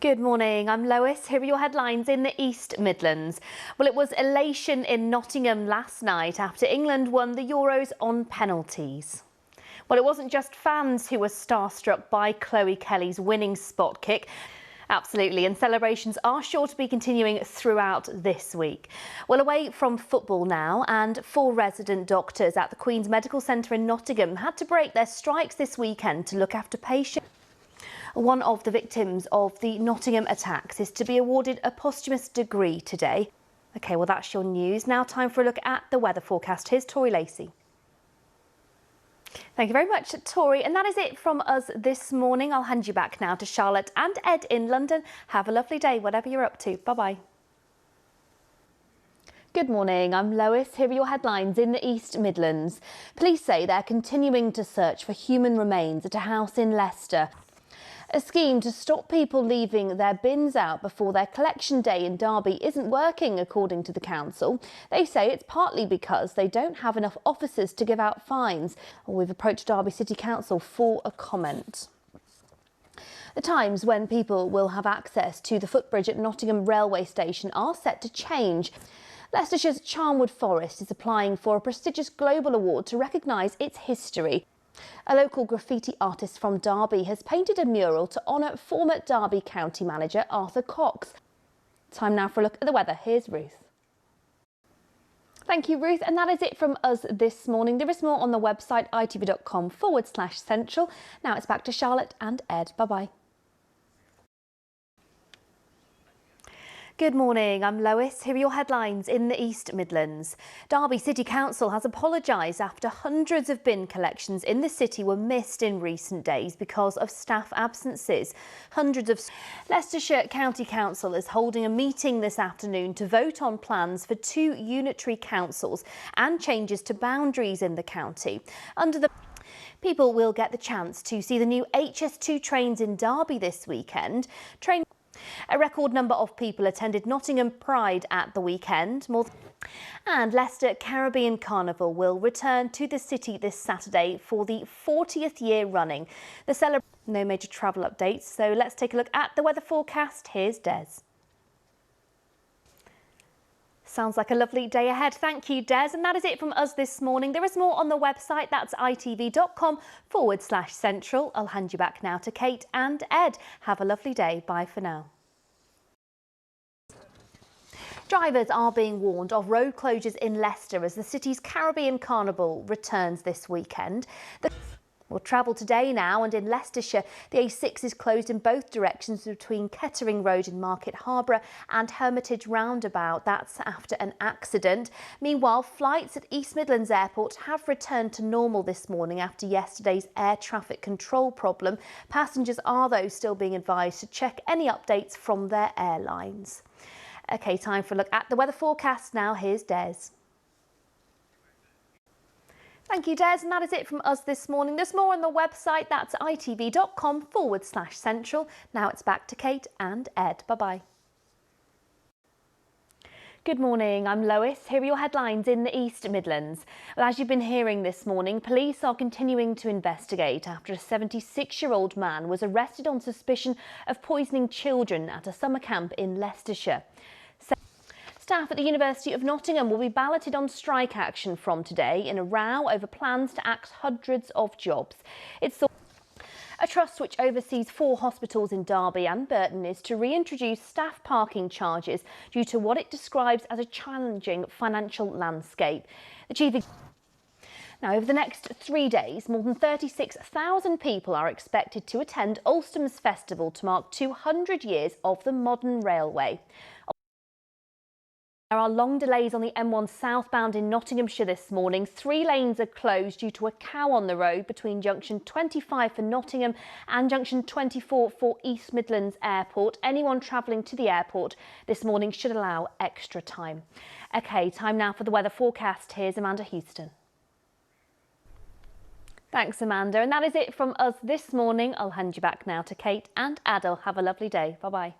Good morning, I'm Lois. Here are your headlines in the East Midlands. Well, it was elation in Nottingham last night after England won the Euros on penalties. Well, it wasn't just fans who were starstruck by Chloe Kelly's winning spot kick. Absolutely, and celebrations are sure to be continuing throughout this week. Well, away from football now, and 4 resident doctors at the Queen's Medical Centre in Nottingham had to break their strikes this weekend to look after patients. One of the victims of the Nottingham attacks is to be awarded a posthumous degree today. OK, well, that's your news. Now time for a look at the weather forecast. Here's Tori Lacey. Thank you very much, Tori. And that is it from us this morning. I'll hand you back now to Charlotte and Ed in London. Have a lovely day, whatever you're up to. Bye-bye. Good morning, I'm Lois. Here are your headlines in the East Midlands. Police say they're continuing to search for human remains at a house in Leicester. A scheme to stop people leaving their bins out before their collection day in Derby isn't working, according to the council. They say it's partly because they don't have enough officers to give out fines. We've approached Derby City Council for a comment. The times when people will have access to the footbridge at Nottingham railway station are set to change. Leicestershire's Charnwood Forest is applying for a prestigious global award to recognise its history. A local graffiti artist from Derby has painted a mural to honour former Derby County manager Arthur Cox. Time now for a look at the weather. Here's Ruth. Thank you, Ruth. And that is it from us this morning. There is more on the website itv.com/central. Now it's back to Charlotte and Ed. Bye-bye. Good morning, I'm Lois. Here are your headlines in the East Midlands. Derby City Council has apologised after hundreds of bin collections in the city were missed in recent days because of staff absences. Leicestershire County Council is holding a meeting this afternoon to vote on plans for 2 unitary councils and changes to boundaries in the county. People will get the chance to see the new HS2 trains in Derby this weekend. A record number of people attended Nottingham Pride at the weekend. And Leicester Caribbean Carnival will return to the city this Saturday for the 40th year running. No major travel updates, so let's take a look at the weather forecast. Here's Des. Sounds like a lovely day ahead. Thank you, Des. And that is it from us this morning. There is more on the website. That's itv.com/central. I'll hand you back now to Kate and Ed. Have a lovely day. Bye for now. Drivers are being warned of road closures in Leicester as the city's Caribbean Carnival returns this weekend. We'll travel today now, and in Leicestershire, the A6 is closed in both directions between Kettering Road in Market Harborough and Hermitage Roundabout. That's after an accident. Meanwhile, flights at East Midlands Airport have returned to normal this morning after yesterday's air traffic control problem. Passengers are, though, still being advised to check any updates from their airlines. OK, time for a look at the weather forecast now. Here's Des. Thank you, Des, and that is it from us this morning. There's more on the website. That's itv.com/central. Now it's back to Kate and Ed. Bye-bye. Good morning, I'm Lois. Here are your headlines in the East Midlands. Well, as you've been hearing this morning, police are continuing to investigate after a 76-year-old man was arrested on suspicion of poisoning children at a summer camp in Leicestershire. Staff at the University of Nottingham will be balloted on strike action from today in a row over plans to axe hundreds of jobs. A trust which oversees 4 hospitals in Derby and Burton is to reintroduce staff parking charges due to what it describes as a challenging financial landscape. Now, over the next 3 days, more than 36,000 people are expected to attend Alstom's Festival to mark 200 years of the modern railway. There are long delays on the M1 southbound in Nottinghamshire this morning. 3 lanes are closed due to a cow on the road between junction 25 for Nottingham and junction 24 for East Midlands Airport. Anyone travelling to the airport this morning should allow extra time. OK, time now for the weather forecast. Here's Amanda Houston. Thanks, Amanda. And that is it from us this morning. I'll hand you back now to Kate and Adil. Have a lovely day. Bye-bye.